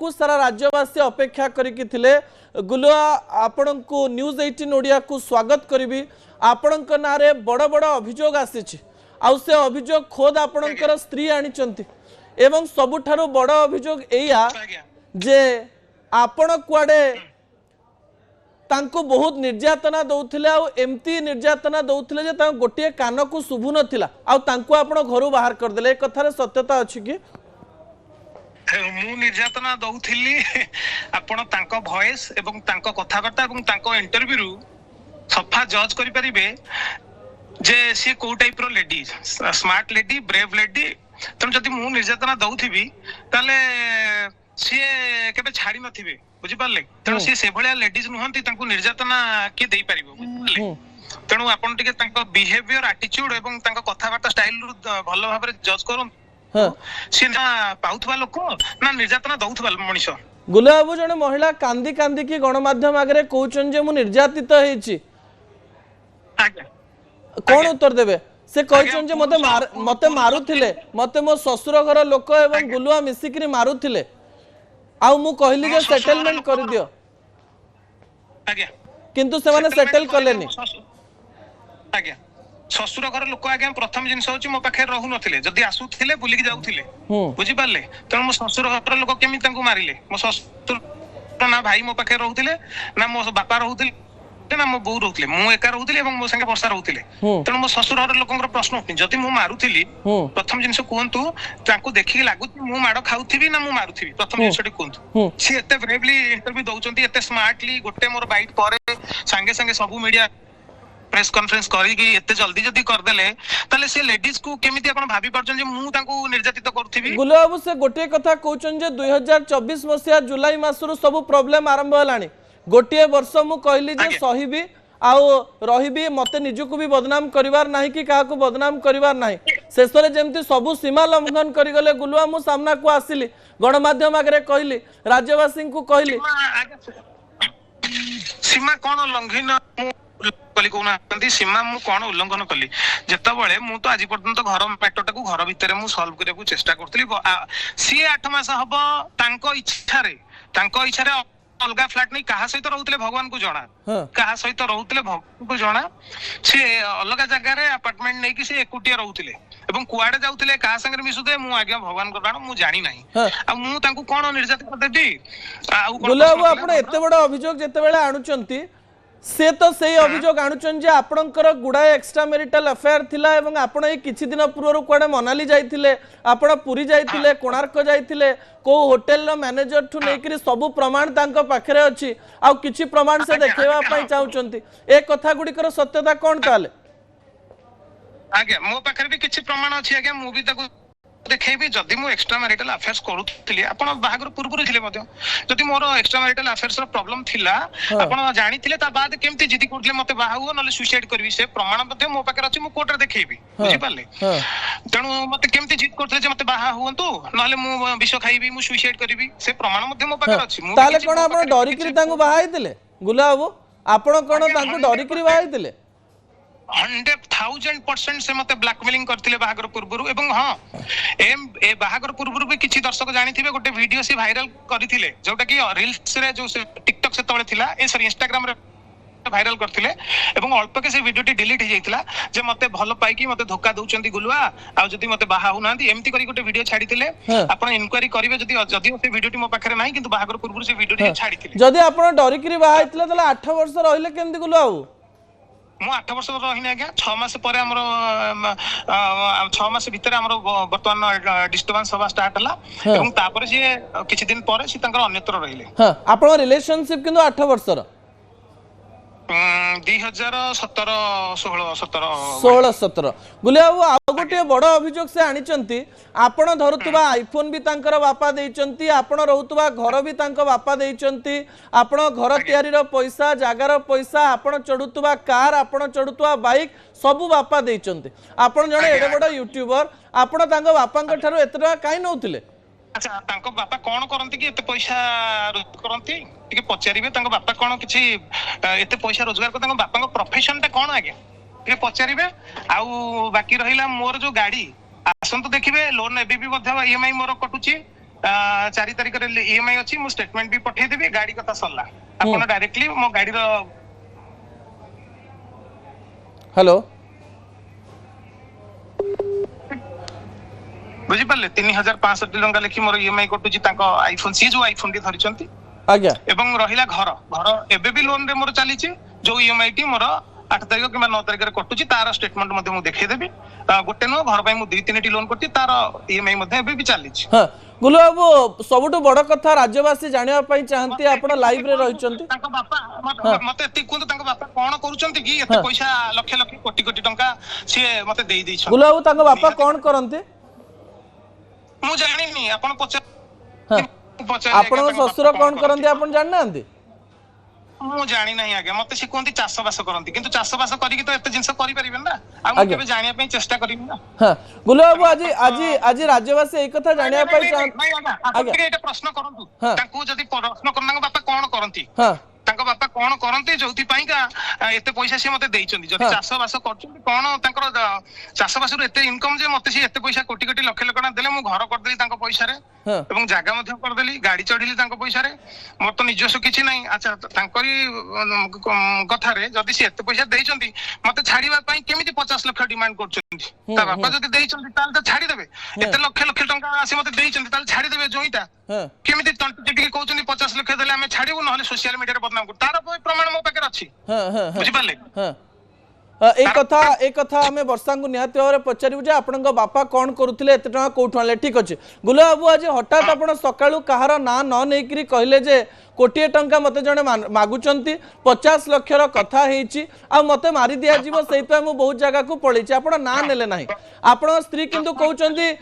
बहुत सारा राज्यवासी अपेक्षा करिकि थिले। गुलुआ आपण को न्यूज 18 ओडिया को स्वागत करी। आपण नारे बड़ बड़ अभियोग आसी आउ से अभियोग खोद आपणकर स्त्री आनिचंती एवं सबुठारु बड़ अभियोग एया जे आपण कुआडे तांको बहुत निर्यातना दौथिले आ एमती निर्यातना दौथिले जे ता गोटे कान को शुभु नथिला आ तांको आपण घरु बाहर कर देले। ए कथारे सत्यता अछि कि मु निर्यातना दौथिली आपण तांको वॉइस एवं तांको कथाबार्ता एवं तांको इंटरव्यू रु सफा जज करि परिबे जे सी को टाइप रो lady smart lady brave lady तम जदि मु निर्यातना दौथिबी ताले सी केबे छाडी नथिबे बुझी पारले तेणु सी से भलिया लेडीज नुहंती तांको निर्यातना के देई परिबो बुझले तेणु आपण टिके तांको बिहेवियर एटीट्यूड एवं तांको कथाबार्ता स्टाइल रु भलो भाबरे जज करन सी ना पाउथबा लोक ना निर्यातना दौथबा मनिष। गुलाबू जने महिला कांदी कांदी की गणमाध्यम आगरे कहउछन जे मु निर्यातित हेछि कौन उत्तर देबे से कहउछन जे मते मारुथिले मते मो ससुर घर लोक एवं गुलुआ मिसिकरी मारुथिले आउ मु कहली जे सेटलमेंट कर दियो आज्ञा किंतु से माने सेटल करलेनी आज्ञा ससुर घर लोक आज्ञा प्रथम जिंस होची मो पाखे रहु नथिले जदी आसुथिले बुली के जाउथिले बुझी पारले त मो ससुर घर लोक केमि तांको मारिले मो ससुर ना भाई मो पाखे रहउथिले ना मो बापा रहउथिले ना मो बौ रहउथिले मु एका रहउथिले एवं मो संगे वर्षा रहउथिले तण मो ससुर घर लोकंकर प्रश्न उठनी जदी मु मारुथिली प्रथम जिंस कोहंतु तांको देखि लागु मु माडो खाउथिबी ना मु मारुथिबी प्रथम जिंसटी कोहंतु सी एते ब्रेवली इंटरव्यू दउचंती एते स्मार्टली गोटे मोर बाइट परे संगे संगे सब मीडिया प्रेस कॉन्फ्रेंस करी कि एते जल्दी जदी कर देले तले से लेडीज को केमिति आपण भाबी परछन जे मु तांको निर्यातित करथिबी। गुलाबू से गोटे कथा कहउछन जे 2024 मसिया जुलाई मासरु सब प्रॉब्लम आरंभ हलानी गोटे वर्ष मु कहली जे सहीबी आउ रहीबी मते निजुको भी बदनाम करिवार नाही कि काहा को बदनाम करिवार नाही शेषरे जेमति सबु सीमा लंघन करि गले गुलुआ मु सामना को आसिली गणमाध्यम आगरे कहली राज्यवासी को कहली सीमा कोन लंघन कली कोना सीमा मु कोन उल्लंघन कली जेतबळे मु तो आज पर्यंत घर मैटरटा को घर भितरे मु सॉल्व करे को चेष्टा करतली सी 8 मास हबो तांको इच्छारे अलगा फ्लैट नहीं कहा सहित रहउतले भगवान को जणा कहा सहित रहउतले भगवान को जणा से अलगा जगह रे अपार्टमेंट नै कि से एकुटिया रहउतले एवं कुआडे जाउतले कहा संगे मिसुदे मु आज्ञा भगवान को जाणा मु जानि नाही आ मु तांको कोन निर्यात कर देबी आ गुलाबू आपण एते बडा अभियोग जेते बेले आणुचंती से तो सही अभियोग आणुचन जे आपणकर गुडाए एक्स्ट्रा मैरिटल अफेयर थिला एवं आपण ए किछि दिन पूर्व कुआडे मनाली जाइथिले आपण पुरी जाइथिले कोणार्क जाइथिले को होटल रो मैनेजर ठु नेकरी सब प्रमाण तांको पाखरे अछि आ किछि प्रमाण से देखेबा पई चाहुचंती ए कथा गुडीकर सत्यता कोन ताले आगे मो पाखरे भी किछि प्रमाण अछि आगे मु भी ताको देखेबी जदी मु एक्स्ट्रा मैरिटल अफेयर्स करूथिली आपण बाहागर पूर्व थिले मते जदी मोर एक्स्ट्रा मैरिटल अफेयर्स रो प्रॉब्लम थिला आपण जानिथिले ता बाद केमति जिदी करथले मते बाहा हो नले सुसाइड करबी से प्रमाण मते मो पाकर अछि मु कोर्ट रे देखेबी बुझि पाले तणु मते केमति जिद करथले जे मते बाहा होंतु नले मु विष खाइबी मु सुसाइड करबी से प्रमाण मते मो पाकर अछि मु ताले कोन आपण डरी करी तांको बाहाइतिले गुलाबू आपण कोन तांको डरी करी बाहाइतिले 100,000% से मते ब्लैकमेलिंग करथिले बाहागर पूर्वरु एवं हां ए बाहागर पूर्वरु भी किछि दर्शक जानिथिबे गोटे वीडियो से वायरल करिथिले जोटा कि रील्स रे जो टिकटॉक से तळे थिला ए सॉरी इंस्टाग्राम रे वायरल करथिले एवं अल्प के से वीडियो टी डिलीट हे जाइतिला जे मते भलो पाई कि मते धोखा दउचंती गुलुआ आ जदी मते बाहा हो नांती एम्ति करी गोटे वीडियो छाडिथिले आपण इन्क्वायरी करिवे जदी से वीडियो टी मो पाखरे नाही किंतु बाहागर पूर्वरु से वीडियो टी छाडिथिले जदी आपण डरी करी बाहाइतिले तले 8 वर्ष रहिले केंदी गुलुआ मु 8 वर्ष रहिने आज्ञा 6 मास परे हमर 6 मास भीतर हमर वर्तमान डिस्टर्बेंस हवा स्टार्ट हला एवं तापर जे किछि दिन परे सी तंकर अन्यत्र रहिले हां आपण रिलेशनशिप किंतु 8 वर्ष रो 2017 16 17 गुलियाबू आ गोटे बड़ अभियोग से आनिचंती आपण धरुतबा आईफोन भी तांकर बापा देइचंती आपण रहउतबा घर भी तांको बापा देइचंती आपण घर तयारी रो पैसा जागार पैसा आपण चढुतबा कार आपण चढुतबा बाइक सब बापा देइचंती आपण जणे एडे बड़ यूट्यूबर आपण तांको बापांक ठारो एतरा काई नउथिले अच्छा तांको बापा कोन करंती कि एते पैसा करंती टिके पचारिबे तांको बापा कोन किछि एते पैसा रोजगार कर तांको बापांको प्रोफेशन ता कोन आगे टिके पचारिबे आउ बाकी रहिला मोर जो गाड़ी आसन तो देखिबे लोन एबी भी ईएमआई मोर कटुची 4 तारिख रे ईएमआई अछि मु स्टेटमेंट भी पठेई देबी गाड़ी कथा सरला आपण डायरेक्टली मो गाड़ी रो हेलो बुझी पाले 3500 टଙ୍କା लेखि मोर ईएमआई कटुची ताको आईफोन सी जो आईफोन टी धरिचंती आज्ञा एवं रहिला घर घर एबे भी लोन रे मोर चलीची जो ईएमआई टी मोर 8 तारिख कि 9 तारिख रे कटुची तार स्टेटमेंट मध्ये मु देखै देबी गोटे नो घर पई मु 2-3 टी लोन करती तार ईएमआई मध्ये एबे भी चलीची हां गुलु बाबू सबुठु बड़ कथा राज्यवासी जानिया पई चाहंती आपण लाइव रे रहिचंती तांको बापा मते एति कोन तांको बापा कोन करूचंती कि एते पैसा लाख लाख कोटी कोटी टंका से मते देई दै छ गुलु बाबू तांको बापा कोन करंती मु जानि नी आपण पचा आपण ससुर कोन करंती आपण जाननांती मु जानि नाही आगे मते से कोंती चाष बास करंती किंतु चाष बास करी कि तो एते जिंस करि परिबे ना आ मु केबे जानिया पई चेष्टा करिबी ना हां गुलु बाबू आज राज्यवासी एक कथा जानिया पई आगे एटा प्रश्न करंतु तांको जदी प्रश्न करनांग बापा कोन करंती हां तांको बापा कोन करंती जोथि पई का एते पैसा से मते देइचंदी जदी चाष बास करचंदी कोन तांकर चाष बास रो एते इनकम जे मते से एते पैसा कोटी कोटी लाख लाख देले मु घर कर देली तांको पैसा रे एवं जागा मध्ये कर देली गाड़ी चढ़िली तांको पैसा रे मोर तो निजस्व किछि नाही अच्छा तांकरी कथा रे जदी से एते पैसा देइचंदी मते छाड़ीबा पई केमिति 50 लाख डिमांड करचंदी ता बापा जदी देइचंदी ताल त छाड़ी देबे एते लाख लाख टंका से मते देइचंदी ताल छाड़ी देबे जोइटा केमिति तंटी टिके कहउचंदी 50 लाख देले हमें छाड़ीबो नहले सोशल मीडिया रे बदनाम कर तार प्रमाण मो पाके अछि बुझि पाले एक कथा आमे वर्षा को निहाती भाव पचारू जे आपण बापा कौन करुले एत टाँग कौटू आने ठीक अच्छे गुल बाबू आज हठात आप सकाळू कहार ना न नहीं कहले जे कोटिए टंका मते जने मागुचंती 50 लक्षर कथा हेची आ मते मारी दिया जीवो सेइपा मु बहुत जगह को पळीची आपण ना नेले नाही आपण स्त्री किंतु कहउचंती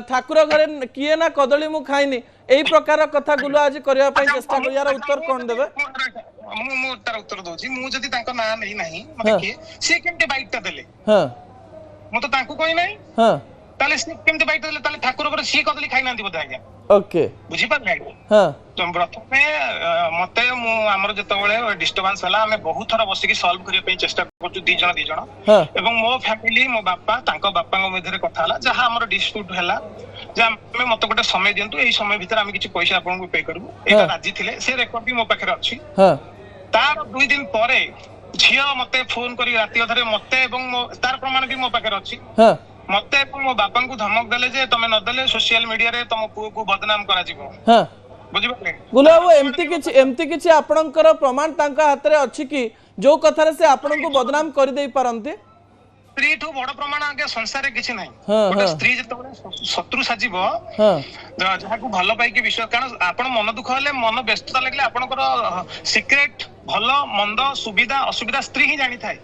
ठाकुर घरे किए ना कदली मु खाइनी एई प्रकार कथा गुलो आज करिया पई चेष्टा कर यार उत्तर कोन देबे मु तार उत्तर दोची मु जदी तांको ना नहीं नाही मते के से केमते बाइट ता देले हां मु तो तांको कोइ नाही हां ताले से केमते बाइट देले ताले ठाकुर घरे से कदली खाइ नांती बोधा आज्ञा ओके बुझी पाले हां तो प्रथमे मते मु हमर जतबेले डिस्टर्बेंस हला हमें बहुत थरा बसिकी सॉल्व करिया पई चेष्टा करछु दी जण एवं मो फैमिली मो बापा तांको बापांग मध्यरे कथा हला जहा हमर डिस्प्यूट हला जे हमें मते गोटे समय दियंतु एई समय भीतर हम किछि पैसा आपन को पे करबु एटा राजी थिले से रेकॉर्ड भी मो पाखरे अछि हां तार 2 दिन परे झियो मते फोन करी राती अधरे मते एवं तार प्रमाण भी मो पाखरे अछि हां मते मो बापा को धमक देले जे तमे न देले सोशल मीडिया रे तम पुओ को बदनाम करा जिवो हां बुझि पाले गुलाब एमती किछि आपनकर प्रमाण तांका हाथ रे अछि कि जो कथा रे से आपन को बदनाम कर देई पारंती स्त्री ठू बड़ प्रमाण आगे संसार रे किछि नाही गोटे स्त्री जतबे शत्रु साजिबो जहा को भलो पाई के विश्वास कारण आपन मन दुख हले मन व्यस्तता लागले आपनकर सीक्रेट भलो मंद सुविधा असुविधा स्त्री ही जानि थाए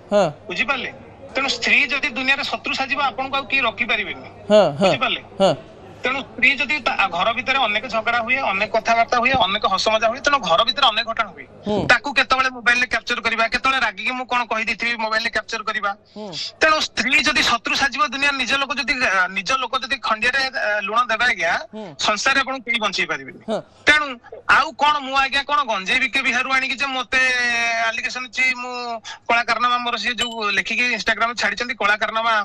बुझि पाले तेनु स्त्री जदी दुनिया रे शत्रु साजिबो आपन को की रखि परिबेनी बुझि पाले तेणु स्त्री जदि घर भितर अनेक झगड़ा हुए अनेक कथबार्ता हुए अनेक हस मजा हुए तेणु घर भितर अनेक घटना हुए ताकू केतबेले मोबाइल रे कैप्चर करबा केतबेले रागी मु कोन कहि दिथिबी मोबाइल रे कैप्चर करबा तेणु स्त्री जदि शत्रु साजिबो दुनिया निज लोक जदि खंडिया रे लुण देबा गया संसार आपण केही बंची परिबे तेणु आउ कोन मु आज्ञा कोन गंजे बिके बिहारु आनी कि जे मते एलिगेशन छि मु कला कारनामा मोर से जो लेखि के इंस्टाग्राम छाडी चंदी कला कारनामा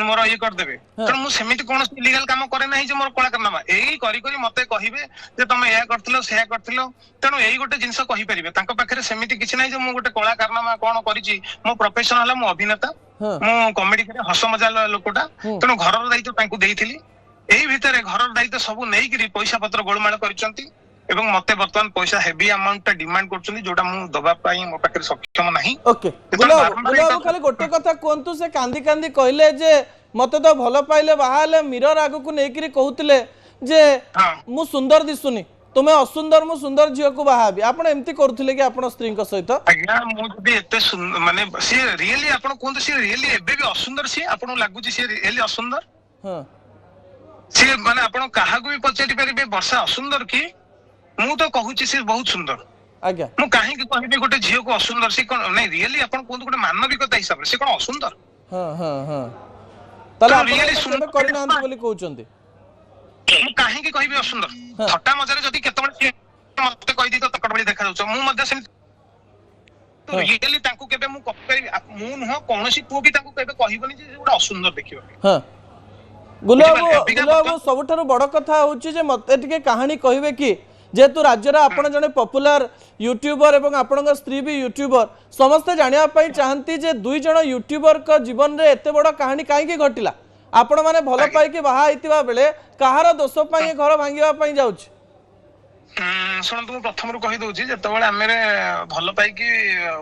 मोर ये कर देबे तेणु मु सेमिति कोन इलीगल काम करे नाही मोर कला करनामा एई करी करी मते कहिबे जे तमे या करथिलो सेया करथिलो तेणु एई गोटे जिंस कहि परिबे तांको पाखरे सेमिति किछि नाही जे मु गोटे कला करनामा कोन करिछि मो प्रोफेशन हला मु अभिनेता मु कॉमेडी करे हस मजा लोकटा तेणु घरर दायित्व तांको देइथिली एई भितरे घरर दायित्व सब नेई करी पैसा पत्र गोळमाळ करिसंती एवं मते वर्तमान पैसा हेवी अमाउंट डिमांड करछंती जोटा मु दबा पाई मो पाखरे सक्षम नाही ओके गुलाब खाली गोटे कथा कोंतु से कांदी कांदी कहले जे मते तो भलो पाइले बाहाले मिरर आगु को नेकिरी कहउतले जे मु सुंदर दिसुनी तुमे असुंदर मु सुंदर झियो को बाहाबी आपण एम्ति करथुले कि आपण स्त्री को सहित अग्या मु जदी एते माने सी रियली आपण कोन सी रियली एबे भी असुंदर सी आपण लागु सी रियली असुंदर हां सी माने आपण काहा को भी पछेटी परिबे वर्षा असुंदर की मु तो कहूची सी बहुत सुंदर आज्ञा मु काहे कि कहबे गोटे झियो को असुंदर सी कोन नै रियली आपण कोन गोटे मानविकता हिसाब रे सी कोन असुंदर हां हां हां तला रियली सुंदर करि नांत बोली कहउचंती मु काहे कि कहबे असुंदर थट्टा मजारे जदी केतबे मते कहि दी तो तकड़ बली देखा जाउछ मु मध्ये सेम तो रियली तांको केबे मु कहि मु न कोनोसी पु भी तांको केबे कहिबनी जे गोटे असुंदर देखिबा हां गुलाब सबुठारु बड़ कथा होची जे मते टिके कहानी कहबे कि जेतु राज्यर आपण जने पॉपुलर यूट्यूबर एवं आपण स्त्री भी यूट्यूबर समस्ते जानिया पई चाहंती जे दुई जण यूट्यूबर का जीवन रे एते बड़ कहानी काहे की घटिला आपण माने भलो पाई कि बाहा आइतिबा बेले कहार दोष पई घर भांगिबा पई जाउछ शुणु तुम प्रथम रू कही दउची जेतबेले आमे भलो पाई कि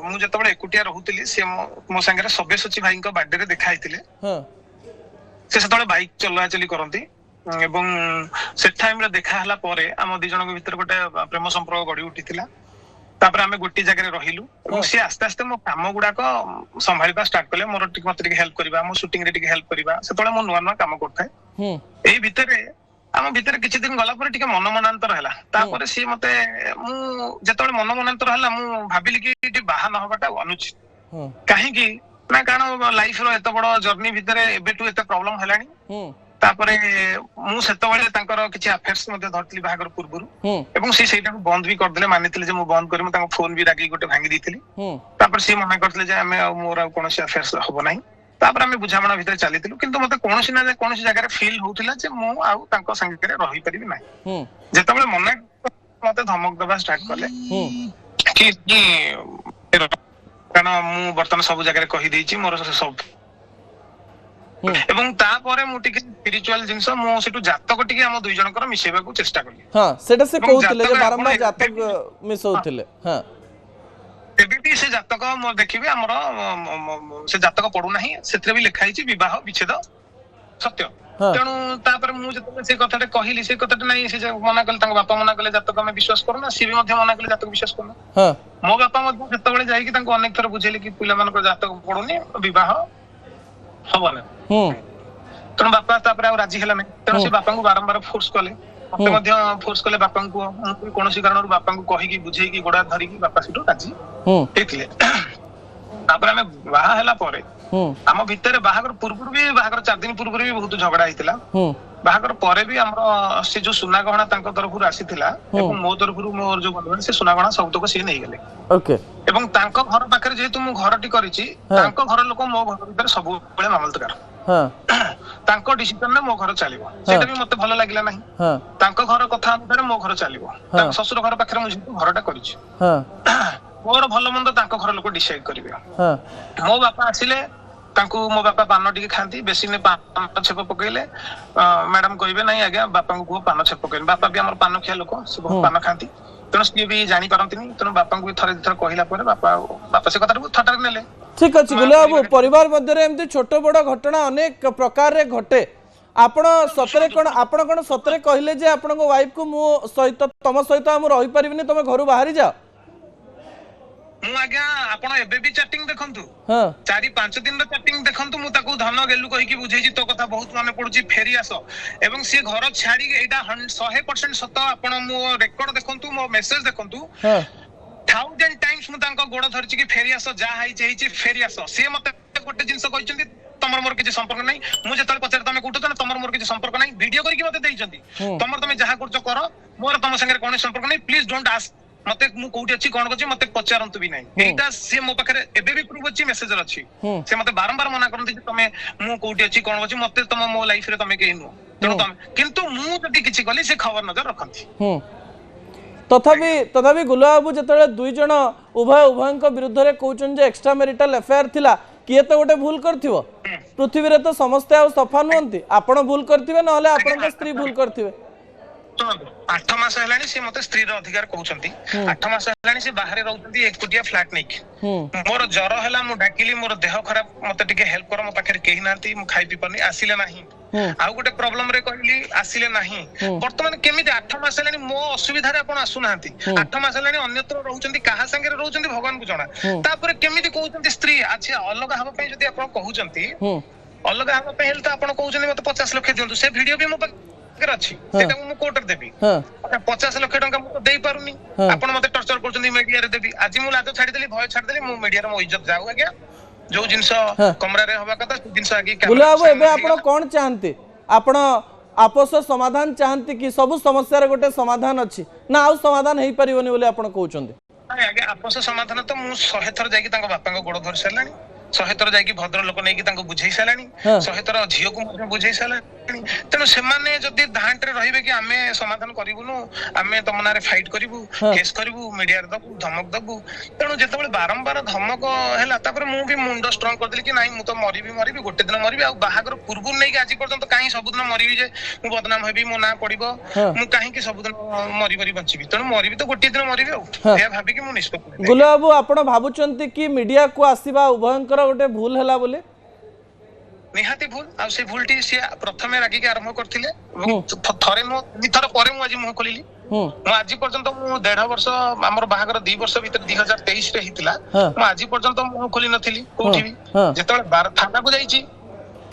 मु जेतबेले एकुटिया रहउतली से मो संगे सब्यसची भाई को बर्थडे रे देखा आइतिले हां से सेतबेले बाइक चलवा चली करंती एवं से टाइम रे देखा हला परे हम दि जन के भीतर गोटे प्रेम संपर्क गड़ी उठितिला तापर आमे गोटी जगह रे रहिलु एवं से आस्ते आस्ते मो काम गुडा को संभाळिबा स्टार्ट करले मोर टिक मते टिक हेल्प करबा मो शूटिंग रे टिक हेल्प करबा सेतबेले मो नुवा नुवा काम करथाय एई भीतर आम भीतर किछि दिन गला पर टिके मन मनांतर हला तापर सी मते मु जेतबेले मन मनांतर हला मु भाबिली कि बाहा न होबाटा अनुचित काहे कि ना कारण लाइफ रो एत बड़ जर्नी भीतर एबे टू एत प्रॉब्लम हलानी तापरे मु सेतबेले तांकर किछि अफेयर्स मध्ये धरतली बाहागर पूर्वरु एवं सी सेटा को बंद भी कर देले मानितले जे मु बंद करिमु तांको फोन भी रागी गोटे भांगी दिथिली तापर सी मना करतले जे हमें मोर कोनोसी अफेयर्स होबो नाही तापर हमें बुझामणा भीतर चलीतिलु किंतु मते कोनोसी ना कोनोसी जगह रे फील होउतिला जे मु आउ तांको संगे रे रहि परिबि नाही जेतबेले मने मते धमक दबा स्टार्ट करले कि कारण मु बर्तन सब जगह रे कहि देछि मोर सब एवं तापरे मु टिके स्पिरिचुअल जिंस मु सेटु जातक टिके हम दुई जनकर मिसेबा को चेष्टा करली हां सेटा से कहउतिले जे बारंबार जातक मिसौतिले हां एबीटी से जातक मो देखिबे हमर से जातक पडु नाही सेत्रे भी लिखा हिची विवाह विच्छेद सत्य तेणु तापर मु जते से कथाटे कहली से कथाटे नाही से मना कले तांको बापा मना कले जातक में विश्वास करना सी भी मध्य मना कले जातक विश्वास करना हां मो बापा मध्य सेतबेले जाई कि तांको अनेक थर बुझेली कि पिला मानको जातक पडुनी विवाह हबना तेणु बापा तापर आ राजी हेला नै तेणु से बापा को बारंबार फोर्स कले मते मध्य फोर्स कले बापा को कोनोसी कारण बापा को कहि कि बुझे कि गोडा धरि कि बापा सिटो राजी हेतिले तापर हमें बाहा हेला परे हम भीतर बाहागर पूर्व भी बाहागर 4 दिन पूर्व भी बहुत झगड़ा हितला बाहागर परे भी हमर से जो सुना गहना तांको तरफरु आसीथिला एवं मो तरफरु मोर जो बंधु से सुना गहना सब तक से नहीं गेले ओके एवं तांको घर पाखरे जेतु मु घरटी करिछि तांको घर लोक मो घर भीतर सब बेले मामलतकार हां तांको डिसिजन ने मो घर चलिबो सेटा भी मते भलो लागिला नाही हां तांको घर कथा अनुसार मो घर चलिबो तांको ससुर घर पाखरे मु घरटा करिछि हां मोर भलो मंद तांको घर लोक डिसाइड करिवे हां मो बापा आसिले तांको मो बापा पान टिके खांती बेसी ने पान छेप पकइले मैडम कहिबे नाही आज्ञा बापा को पान छेप पकइले बापा भी हमर पान खिया लोक से बहुत पान खांती तेणु सी भी जानी पारंतिनी तेणु बापा को थरे थरे कहिला परे बापा से कथा थटार नेले ठीक अछि गुलाब परिवार मध्य रे एमती छोट बड़ घटना अनेक प्रकार रे घटे आपण सतरे कोन सतरे कहिले जे आपण को वाइफ को मु सहित तम सहित हम रहि परिबिनी तमे घरु बाहरी जा मु आज्ञा आपण एबे भी चैटिंग देखंतु हां 4-5 दिन रो चैटिंग देखंतु मु ताको धन गेलु कहि कि बुझेछि तो कथा बहुत माने पडुछि फेरी आसो एवं से घर छाडी एटा 100% सत आपण मु रेकॉर्ड देखंतु मो मेसेज देखंतु हां 1000 टाइम्स मु तांको गोड़ धरछि कि फेरी आसो जा हाई जेछि फेरी आसो से मते गोटे जिंस कहिसंती तमर मोर किछि संपर्क नै मु जेतल पछर तमे कुटो त तमर मोर किछि संपर्क नै वीडियो करि कि मते देइछंती तमर तमे जहा करछो करो मोर तम संगे कोन संपर्क नै प्लीज डोंट आस्क मते मु कोउटी अछि कोन कछि मते पचारंतु भी नै एटा से मो पाखरे एबे भी प्रूफ अछि मेसेज अछि से मते बारंबार मना करंती जे तमे मु कोउटी अछि कोन कछि मते तम मो लाइफ रे तमे केहि नु तेणु तमे किंतु मु जदि किछि कली से खबर नजर रखंती तथापि गुलाब जेतले दुई जण उभयଙ୍କ विरुद्ध रे कहउछन जे एक्स्ट्रा मैरिटल अफेयर थिला किए तो गोटे भूल करथिबो पृथ्वी रे तो समस्त आ सफा नहंती आपण भूल करथिबे न हले आपण स्त्री भूल करथिबे 8 मास हेलानी से मते स्त्री रो अधिकार कहउछंती 8 मास हेलानी से बाहर रहउछंती एकुटिया फ्लैट नै मोर जरो हला मु डाकिली मोर देह खराब मते टिके हेल्प कर मो पाखरे केहि नांती मु खाइ पी परनी आसिले नाही आ गोटे प्रॉब्लम रे कहली आसिले नाही वर्तमान केमिति 8 मास हेलानी मो असुविधा रे आपण आसु नांती 8 मास हेलानी अन्यत्र रहउछंती काहा संगे रहउछंती भगवान को जणा तापर केमिति कहउछंती स्त्री अच्छा अलग हाबा पई जदी आपण कहउछंती अलग हाबा पई हेल त आपण कहउछंती मते 50 लाख दियंतु से वीडियो भी मो अछि सेटा मु कोर्ट रे देबी 50 लाख टका मु देई पारुनी आपण मते टर्चर करछंती मीडिया रे देबी आज मु लाज छाडी देली भय छाडी देली मु मीडिया रे मो इज्जत जाऊ आज्ञा जो जिंस कमरा रे होबा कथा जिंस आगे गुलाब एबे आपण कोन चाहंती आपण आपस समाधान चाहंती कि सब समस्या रे गोटे समाधान अछि ना आ समाधान हेई परिबोनी बोले आपण कहउछंती आगे आपस समाधान तो मु 100 थर जाई कि तांको बापा को गोड़ धर सालानी 100 थर जाई कि भद्र लोक नै कि तांको बुझेई सालानी 100 थर झियो को बुझेई सालानी ତେଣୁ ସେମାନେ ଯଦି ଧାଣ୍ଟରେ ରହିବେ କି ଆମେ ସମାଧାନ କରିବୁନୁ, ଆମେ ତମ ନାଁରେ ଫାଇଟ୍ କରିବୁ, କେସ୍ କରିବୁ, ମିଡିଆରେ ଦବୁ, ଧମକ ଦବୁ, ତେଣୁ ଯେତେବେଳେ ବାରମ୍ବାର ଧମକ ହେଲା ତାପରେ ମୁଁ ବି ମୁଣ୍ଡ ଷ୍ଟ୍ରଙ୍ଗ କରିଦେଲି କି ନାଇଁ ମୁଁ ତ ମରିବି, ଗୋଟେ ଦିନ ମରିବି। ଆଉ ବାହାଘର ପୂର୍ବରୁ ନେଇକି ଆଜି ପର୍ଯ୍ୟନ୍ତ କାହିଁ ସବୁଦିନ ମରିବି ଯେ ମୁଁ ବଦନାମ ହେବି, ମୋ ନାଁ ପଡିବ, ମୁଁ କାହିଁକି ସବୁଦିନ ମରି ବଞ୍ଚିବି? ତେଣୁ ମରିବି ତ ଗୋଟିଏ ଦିନ ମରିବି ଆଉ, ଏହା ଭାବିକି ମୁଁ ନିଷ୍ପତ୍ତି ନେଲି। ଗୁଲ ବାବୁ ଆପଣ ଭାବୁଛନ୍ତି କି ମିଡିଆକୁ ଆସିବା ଉଭୟଙ୍କର ଗୋଟେ ଭୁଲ ହେଲା ବୋଲି? ନିହାତି ଭୁଲ। ଆଉ ସେ ଭୁଲଟି ସିଏ ପ୍ରଥମେ ରାଗିକି ଆରମ୍ଭ କରିଥିଲେ ଏବଂ ଥରେ ନୁହଁ ଦିଥର ପରେ ମୁଁ ଆଜି ମୁହଁ ଖୋଲିଲି। ମୁଁ ଆଜି ପର୍ଯ୍ୟନ୍ତ ମୁଁ 1.5 ବର୍ଷ ଆମର ବାହାଘର 2 ବର୍ଷ ଭିତରେ 2023 ରେ ହେଇଥିଲା, ମୁଁ ଆଜି ପର୍ଯ୍ୟନ୍ତ ମୁହଁ ଖୋଲି ନଥିଲି କୋଉଠି ବି। ଯେତେବେଳେ ଥାନାକୁ ଯାଇଛି,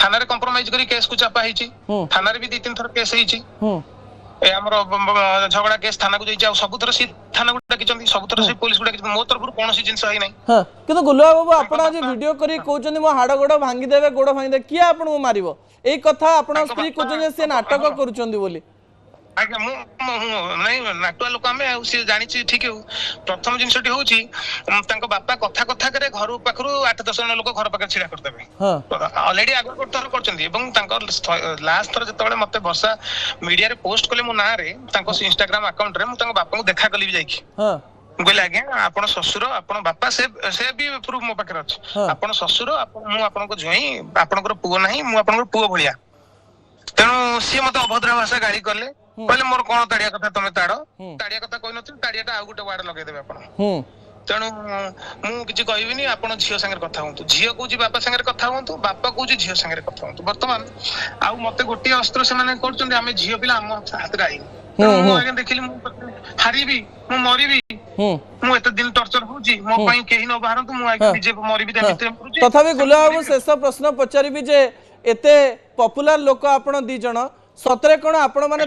ଥାନାରେ କମ୍ପ୍ରମାଇଜ କରି କେସ୍ କୁ ଚାପା ହେଇଛି, ଥାନାରେ ବି 2-3 ଥର କେସ୍ ହେଇଛି। ଏ ଆମର ଝଗଡା କେସ୍ ଥାନାକୁ ଯାଇଛି, ଆଉ ସବୁଥର ସେ ଥାନାକୁ ଡାକିଛନ୍ତି, ସବୁଥର ସେ ପୋଲିସକୁ ଡାକିଛନ୍ତି, ମୋ ତରଫରୁ କୌଣସି ଜିନିଷ ହେଇନାହିଁ। କିନ୍ତୁ ଗୁଲୁଆ ବାବୁ ଆପଣ ଆଜି ଭିଡିଓ କରି କହୁଛନ୍ତି ମୋ ହାଡ ଗୋଡ ଭାଙ୍ଗିଦେବେ, ଗୋଡ ଭାଙ୍ଗିଦେବେ, କିଏ ଆପଣଙ୍କୁ ମାରିବ? ଏଇ କଥା ଆପଣଙ୍କ ସ୍ତ୍ରୀ କହୁଛନ୍ତି ସେ ନାଟକ କରୁଛନ୍ତି ବୋଲି। ଆଜ୍ଞା ମୁଁ ନାଇଁ ନାଟୁଆ ଲୋକ ଆମେ, ଆଉ ସିଏ ଜାଣିଛି ଠିକ। ଆଉ ପ୍ରଥମ ଜିନିଷଟି ହଉଛି ତାଙ୍କ ବାପା କଥାକରେ ଘର ପାଖରୁ 8-10 ଜଣ ଲୋକ ଘର ପାଖରେ ଛିଡା କରିଦେବେ, ଅଲରେଡି ଆଗରୁ ଗୋଟେ ଥର କରିଛନ୍ତି। ଏବଂ ତାଙ୍କ ଲାଷ୍ଟ ଥର ଯେତେବେଳେ ମତେ ବର୍ଷା ମିଡିଆରେ ପୋଷ୍ଟ କଲେ ମୋ ନାଁରେ ତାଙ୍କ ଇନଷ୍ଟାଗ୍ରାମ ଆକାଉଣ୍ଟରେ, ମୁଁ ତାଙ୍କ ବାପାଙ୍କୁ ଦେଖା କଲି ବି ଯାଇକି। ମୁଁ କହିଲି ଆଜ୍ଞା ଆପଣ ଶ୍ୱଶୁର, ଆପଣ ବାପା, ସେ ବି ପ୍ରୁଫ୍ ମୋ ପାଖରେ ଅଛି, ଆପଣ ଶ୍ୱଶୁର, ମୁଁ ଆପଣଙ୍କ ଜ୍ୱାଇଁ, ଆପଣଙ୍କର ପୁଅ ନାହିଁ, ମୁଁ ଆପଣଙ୍କର ପୁଅ ଭଳିଆ। ତେଣୁ ସିଏ ମତେ ଅଭଦ୍ର ଭାଷା ଗାଳି କଲେ, କହିଲେ ମୋର କଣ ତାଡିଆ କଥା, ତମେ ତାଡିଆ କଥା କହିନଥିଲି, ତାଡିଆଟା ଆଉ ଗୋଟେ ୱାର୍ଡ ଲଗେଇଦେବେ ଆପଣ। ତେଣୁ ମୁଁ କିଛି କହିବିନି, ଆପଣ ଝିଅ ସାଙ୍ଗରେ କଥା ହୁଅନ୍ତୁ। ଝିଅ କହୁଛି ବାପା ସାଙ୍ଗରେ କଥା ହୁଅନ୍ତୁ, ବାପା କହୁଛି ଝିଅ ସାଙ୍ଗରେ କଥା ହୁଅନ୍ତୁ। ବର୍ତ୍ତମାନ ଆଉ ମତେ ଗୋଟିଏ ଅସ୍ତ୍ର ସେମାନେ କରୁଛନ୍ତି, ଆମେ ଝିଅ ପିଲା, ଆମ ହାତରେ ଆଇନି। ମୁଁ ଆଜ୍ଞା ଦେଖିଲି ମୁଁ ହାରିବି, ମୁଁ ମରିବି, ମୁଁ ଏତେ ଦିନ ଟର୍ଚର ହଉଛି, ମୋ ପାଇଁ କେହି ନ ବାହାରନ୍ତୁ, ମୁଁ ଆଜ୍ଞା ନିଜେ ମରିବି। ତଥାପି ଗୁଲୁଆ ବାବୁ ଶେଷ ପ୍ରଶ୍ନ ପଚାରିବି ଯେ ଏତେ ପପୁଲାର ଲୋକ ଆପଣ 2 ଜଣ, ସତରେ କଣ ଆପଣ ମାନେ